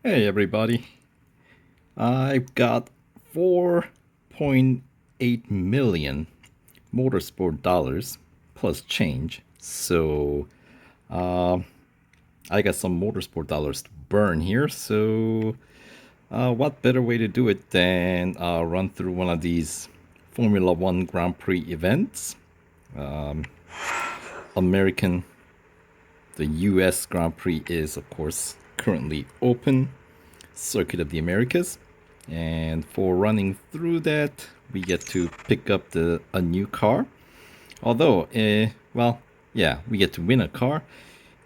Hey everybody, I've got 4.8 million motorsport dollars plus change. So uh, I got some motorsport dollars to burn here. So what better way to do it than run through one of these Formula One Grand Prix events? American, the US Grand Prix is of course currently open. Circuit of the Americas. And for running through that, we get to pick up a new car. Although, well, yeah, we get to win a car,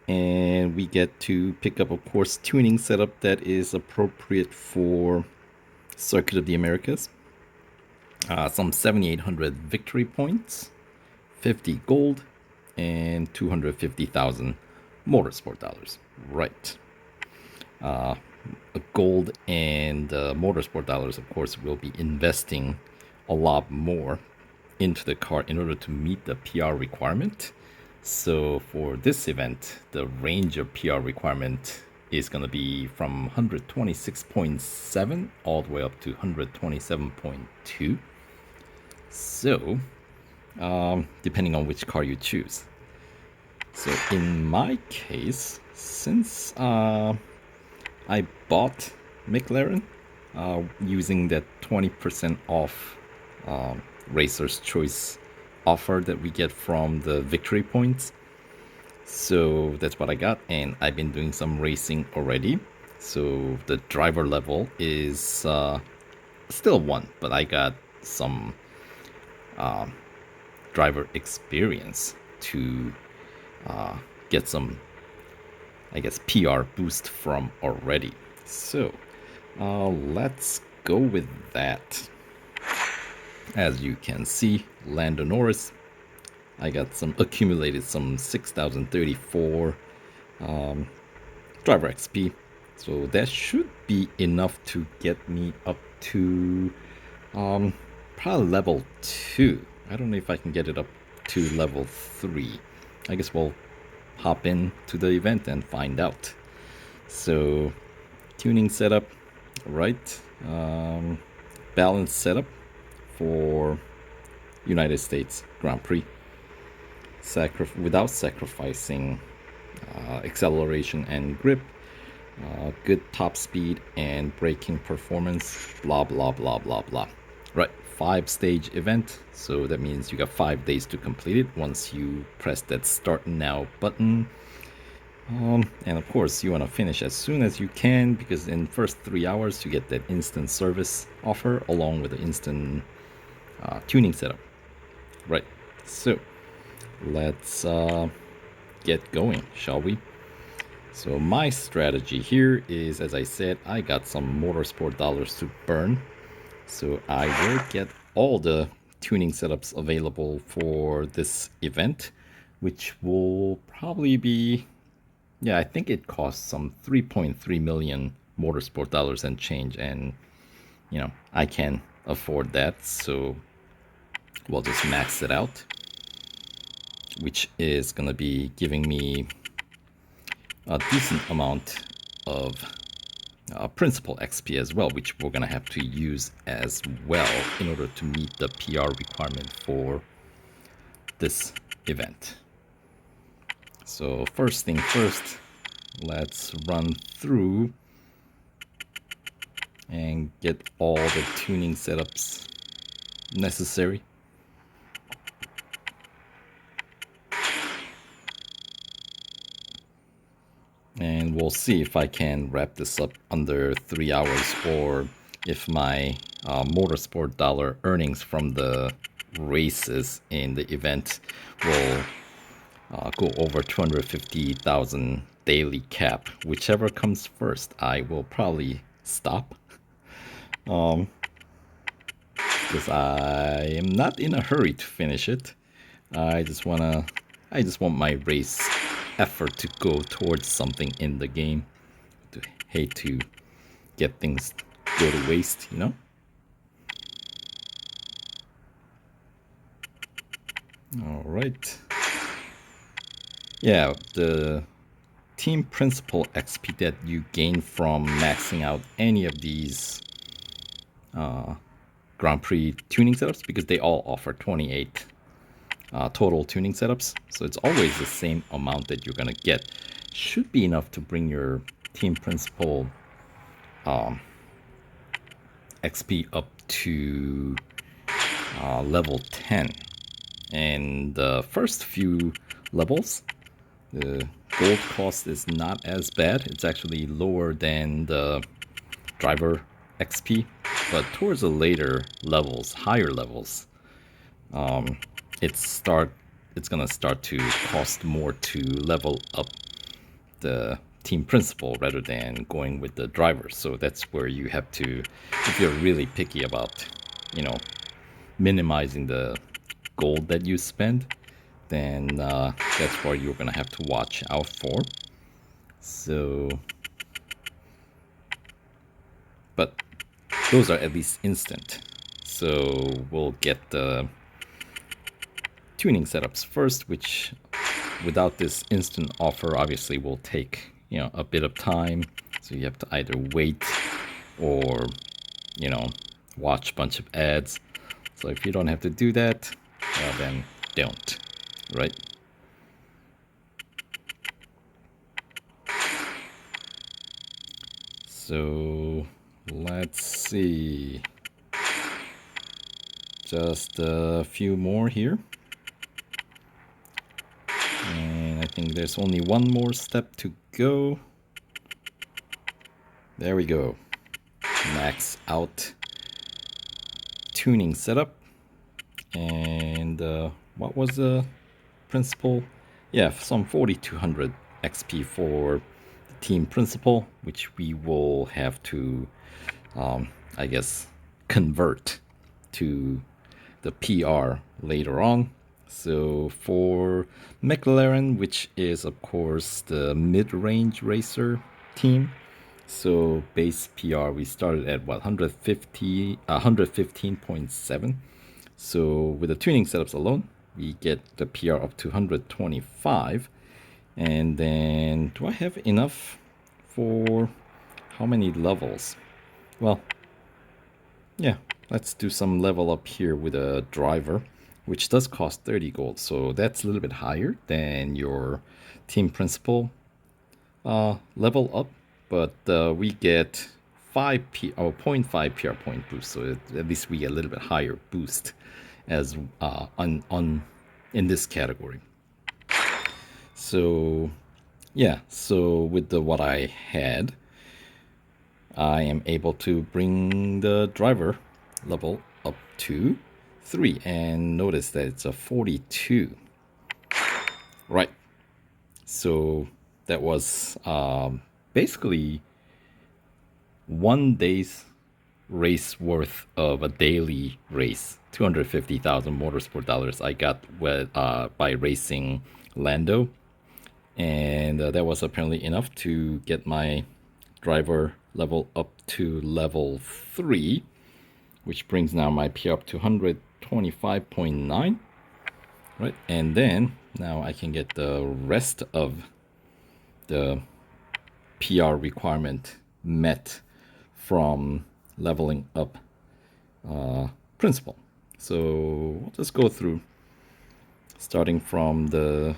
and we get to pick up, of course, tuning setup that is appropriate for Circuit of the Americas. Some 7,800 victory points, 50 gold, and 250,000 motorsport dollars. Right. Gold and motorsport dollars, of course, will be investing a lot more into the car in order to meet the PR requirement. So for this event, the range of PR requirement is going to be from 126.7 all the way up to 127.2. So, depending on which car you choose. So in my case, since I bought McLaren using that 20% off Racer's Choice offer that we get from the victory points. So that's what I got, and I've been doing some racing already. So the driver level is still one, but I got some driver experience to get some, I guess, PR boost from already. So let's go with that. As you can see, Lando Norris, I got some accumulated some 6,034 driver XP. So that should be enough to get me up to um, probably level 2. I don't know if I can get it up to level 3. I guess we'll hop in to the event and find out. So tuning setup, right? Balance setup for United States Grand Prix. Without sacrificing acceleration and grip, good top speed and braking performance, blah blah blah blah blah. Right, 5 stage event, so that means you got 5 days to complete it once you press that start now button. And of course, you want to finish as soon as you can because in first 3 hours you get that instant service offer along with the instant tuning setup. Right, so let's get going, shall we? So my strategy here is, as I said, I got some motorsport dollars to burn. So I will get all the tuning setups available for this event, which will probably be, yeah, I think it costs some 3.3 million motorsport dollars and change. And, I can afford that. So we'll just max it out, which is going to be giving me a decent amount of principal XP as well, which we're going to have to use as well in order to meet the PR requirement for this event. So first thing first, let's run through and get all the tuning setups necessary. And we'll see if I can wrap this up under 3 hours or if my motorsport dollar earnings from the races in the event will go over 250,000 daily cap. Whichever comes first, I will probably stop. Because I am not in a hurry to finish it. I just want my race effort to go towards something in the game. To hate to get things go to waste. All right. Yeah, the team principal XP that you gain from maxing out any of these Grand Prix tuning setups, because they all offer 28 total tuning setups. So it's always the same amount that you're gonna get. Should be enough to bring your team principal XP up to level 10. And the first few levels, the gold cost is not as bad. It's actually lower than the driver XP, but towards the later levels, higher levels, it's gonna start to cost more to level up the team principal rather than going with the driver. So that's where you have to, if you're really picky about, minimizing the gold that you spend, then that's what you're gonna have to watch out for. So, but those are at least instant. So we'll get the tuning setups first, which without this instant offer obviously will take a bit of time. So you have to either wait or watch a bunch of ads. So if you don't have to do that, well, then don't, right? So let's see, just a few more here, and I think there's only one more step to go. There we go. Max out tuning setup. And what was the principal? Yeah, some 4200 XP for the team principal, which we will have to, I guess, convert to the PR later on. So for McLaren, which is of course the mid-range racer team, so base PR we started at what, 115.7. So with the tuning setups alone, we get the PR up to 125. And then, do I have enough for how many levels? Well, yeah, let's do some level up here with a driver, which does cost 30 gold. So that's a little bit higher than your team principal level up. But we get 0.5 PR point boost. So at least we get a little bit higher boost as in this category. So yeah, so with what I had, I am able to bring the driver level up to 3, and notice that it's a 42. Right, so that was basically 1 day's race worth of a daily race. 250,000 motorsport dollars I got by racing Lando, and that was apparently enough to get my driver level up to level 3, which brings now my PR up to 125.9. right, and then now I can get the rest of the PR requirement met from leveling up principal. So we'll just go through, starting from the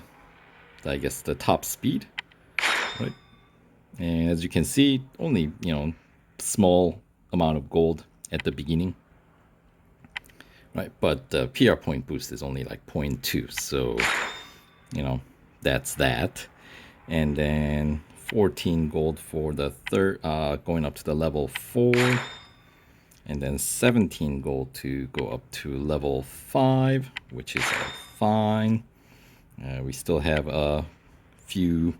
top speed, right? And as you can see, only small amount of gold at the beginning, right? But the PR point boost is only like 0.2, so that's that. And then 14 gold for the third, going up to the level 4. And then 17 gold to go up to level 5, which is fine. We still have a few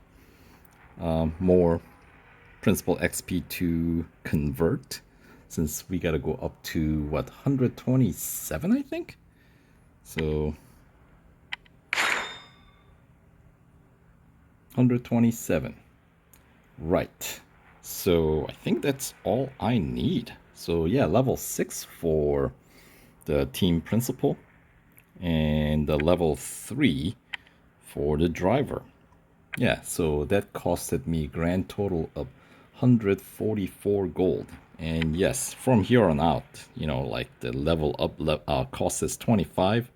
more principal XP to convert, since we got to go up to what, 127, I think. So 127, right? So I think that's all I need. So yeah, level 6 for the team principal, and the level 3 for the driver. Yeah, so that costed me grand total of 144 gold. And yes, from here on out, like the level up cost is 25.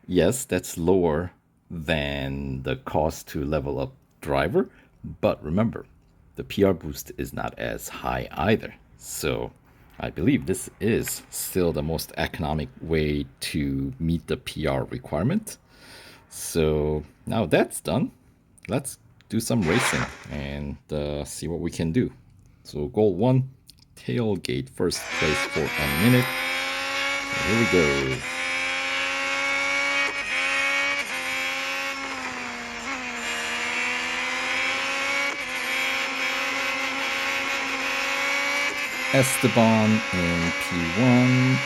Yes, that's lower than the cost to level up driver, but remember, the PR boost is not as high either. So I believe this is still the most economic way to meet the PR requirement. So now that's done, let's do some racing and see what we can do. So goal one, tailgate first place for a minute. So here we go. Esteban in P1.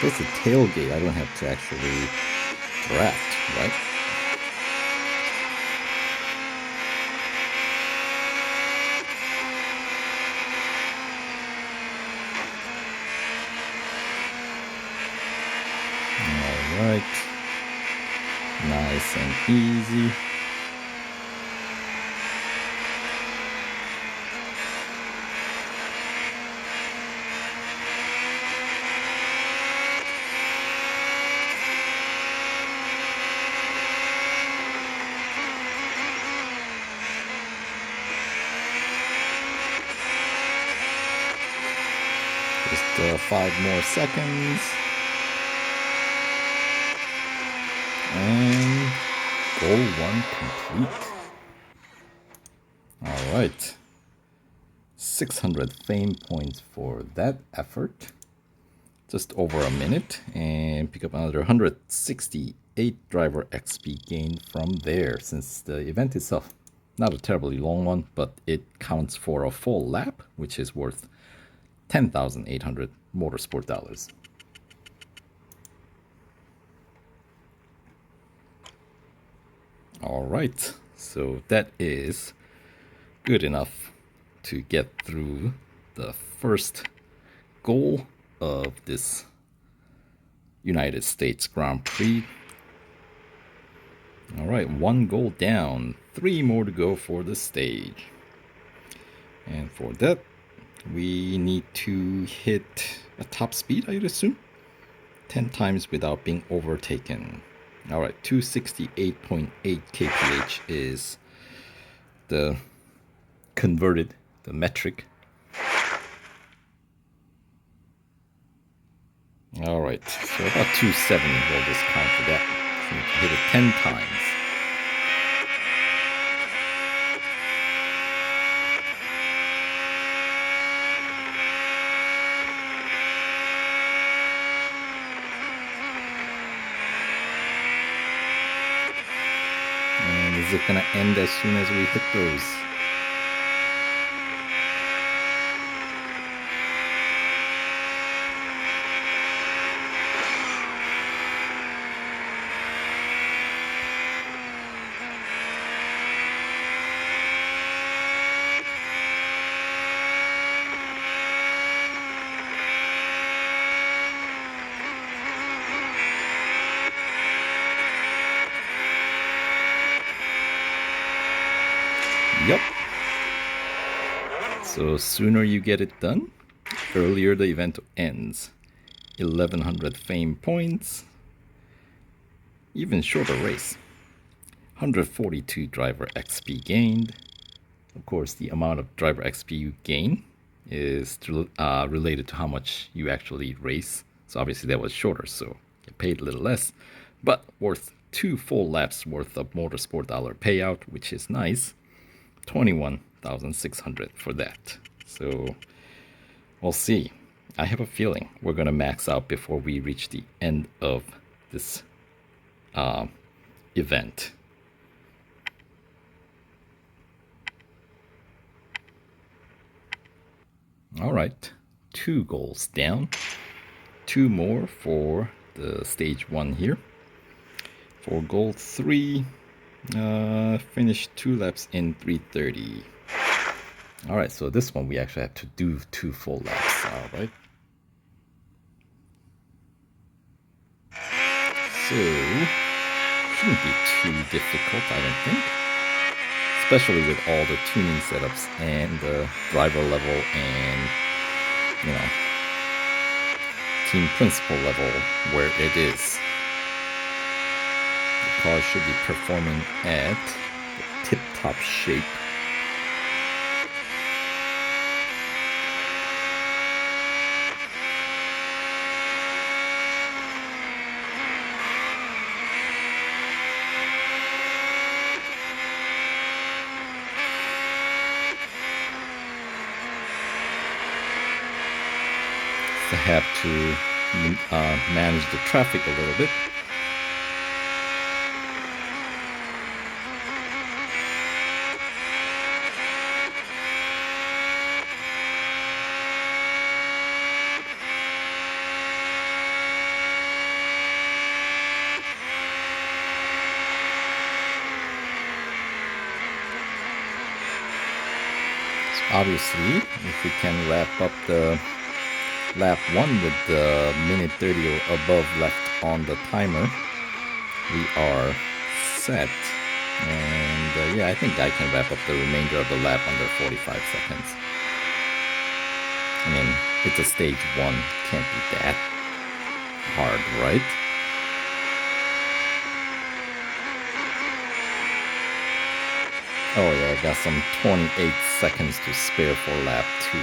There's a tailgate. I don't have to actually draft, right? All right. Nice and easy. Just 5 more seconds. And goal one complete. All right. 600 fame points for that effort. Just over a minute, and pick up another 168 driver XP gain from there, since the event itself, not a terribly long one, but it counts for a full lap, which is worth 10,800 motorsport dollars. All right, so that is good enough to get through the first goal of this United States Grand Prix. All right, 1 goal down, 3 more to go for the stage. And for that, we need to hit a top speed, I'd assume, 10 times without being overtaken. All right, 268.8 kph is the converted, the metric. All right, so about 270 will just count for that. So you hit it 10 times. And is it gonna end as soon as we hit those? Yep. So sooner you get it done, earlier the event ends. 1100 fame points, even shorter race. 142 driver XP gained. Of course, the amount of driver XP you gain is related to how much you actually race. So obviously that was shorter, so you paid a little less, but worth 2 full laps worth of motorsport dollar payout, which is nice. 21,600 for that. So we'll see. I have a feeling we're gonna max out before we reach the end of this event. All right, 2 goals down, 2 more for the stage 1 here. For goal 3, finish 2 laps in 3:30. All right, so this one we actually have to do 2 full laps. All right. So shouldn't be too difficult, I don't think. Especially with all the tuning setups and the driver level and, you know, team principal level where it is. The car should be performing at the tip-top shape. I have to manage the traffic a little bit. So obviously, if we can wrap up the lap 1 with the minute 30 or above left on the timer, we are set. And yeah, I think I can wrap up the remainder of the lap under 45 seconds. I mean, it's a stage 1, can't be that hard, right? Oh yeah, I got some 28 seconds to spare for lap 2.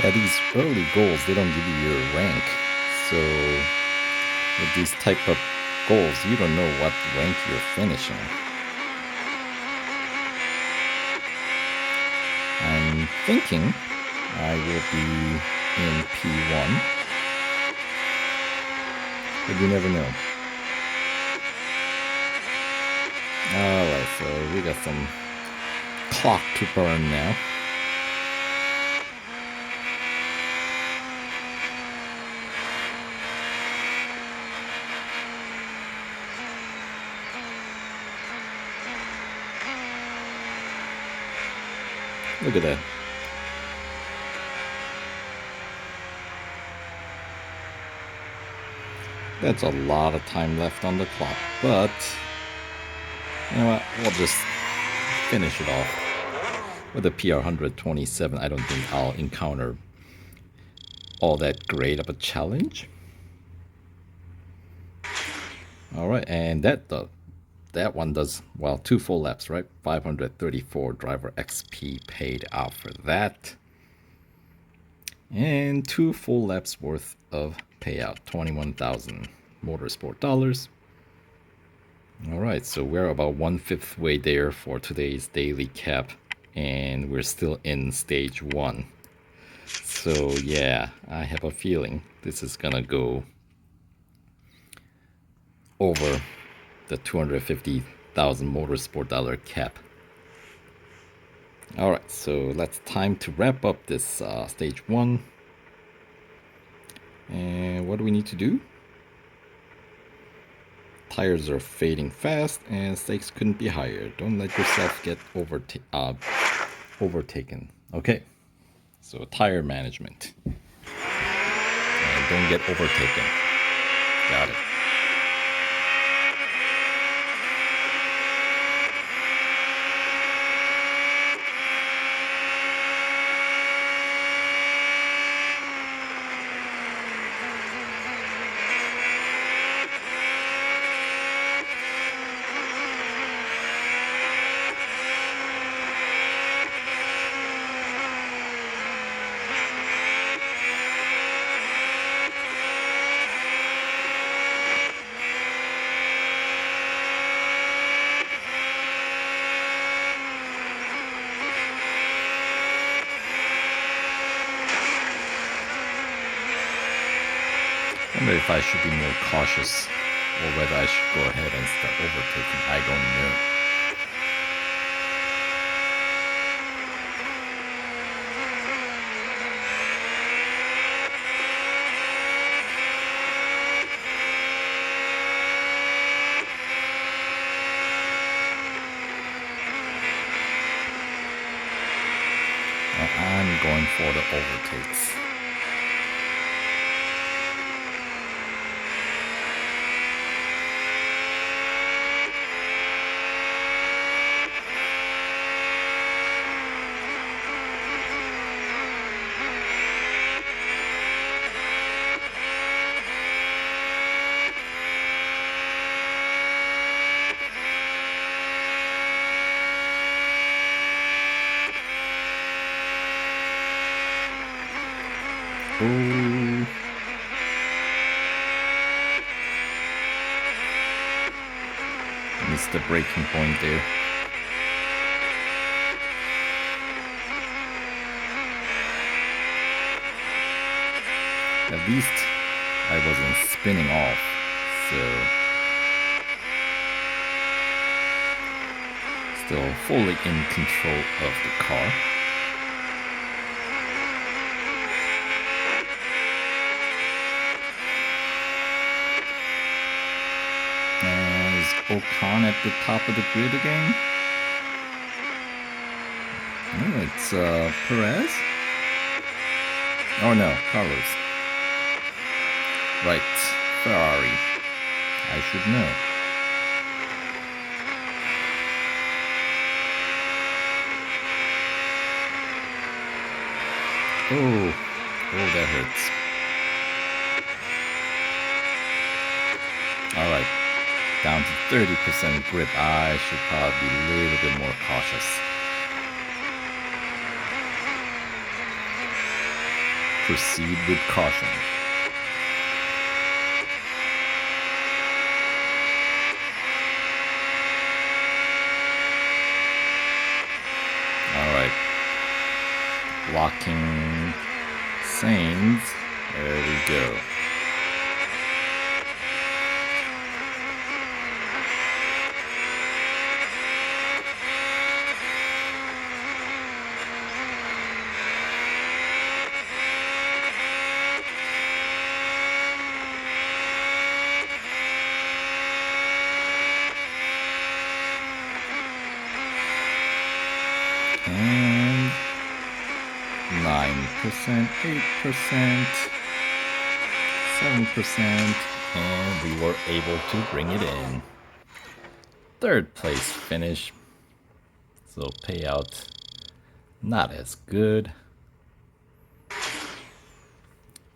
Yeah, these early goals, they don't give you your rank. So with these type of goals, you don't know what rank you're finishing. I'm thinking I will be in P1, but you never know. Alright, so we got some clock to burn now. Look at that. That's a lot of time left on the clock, but you know what? We'll just finish it off with a PR 127. I don't think I'll encounter all that great of a challenge. Alright, and that one does, well, 2 full laps, right? 534 driver XP paid out for that. And 2 full laps worth of payout, 21,000 motorsport dollars. Alright, so we're about 1/5 way there for today's daily cap, and we're still in stage 1. So yeah, I have a feeling this is gonna go over the 250,000 motorsport dollar cap. Alright, so let's time to wrap up this stage 1. And what do we need to do? Tires are fading fast and stakes couldn't be higher. Don't let yourself get overtaken. Okay, so tire management. And don't get overtaken. Got it. wonder if I should be more cautious or whether I should go ahead and start overtaking. I don't know. I'm going for the overtakes. Ooh. Missed the breaking point there. At least I wasn't spinning off, so still fully in control of the car. Is Ocon at the top of the grid again? No, it's Perez? Oh no, Carlos. Right, Ferrari. I should know. Oh, that hurts. Alright, down to 30% grip. I should probably be a little bit more cautious. Proceed with caution. Alright. Blocking Sainz. There we go. And 9%, 8%, 7%, and we were able to bring it in. Third place finish. So payout not as good.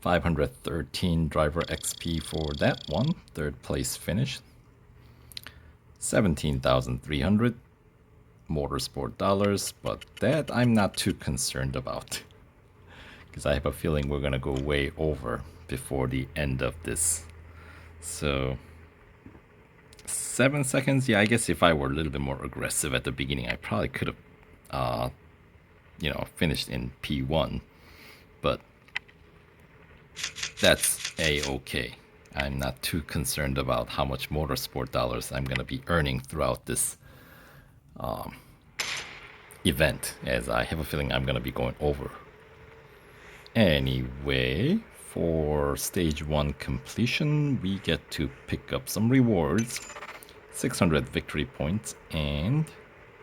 513 driver XP for that one. Third place finish. 17,300 motorsport dollars, but that I'm not too concerned about because I have a feeling we're gonna go way over before the end of this. So 7 seconds, yeah, I guess if I were a little bit more aggressive at the beginning, I probably could have finished in P1, but that's a-okay. I'm not too concerned about how much motorsport dollars I'm gonna be earning throughout this event, as I have a feeling I'm gonna be going over. Anyway, for stage 1 completion, we get to pick up some rewards, 600 victory points and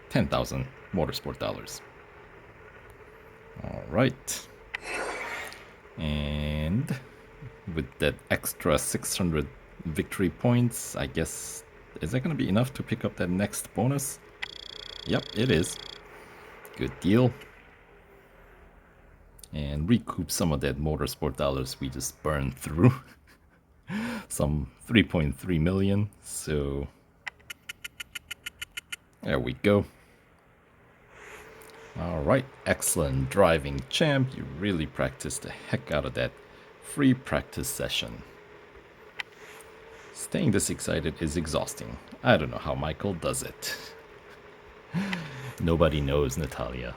10,000 motorsport dollars. All right, and with that extra 600 victory points, I guess, is that gonna be enough to pick up that next bonus? Yep, it is. Good deal. And recoup some of that motorsport dollars we just burned through. Some 3.3 million. So there we go. Alright, excellent driving, champ. You really practiced the heck out of that free practice session. Staying this excited is exhausting. I don't know how Michael does it. Nobody knows, Natalia.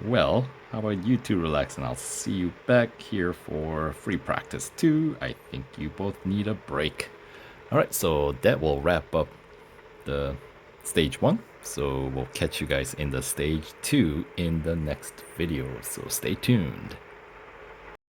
Well, how about you two relax and I'll see you back here for free practice 2. I think you both need a break. Alright, so that will wrap up the stage 1. So we'll catch you guys in the stage 2 in the next video. So stay tuned.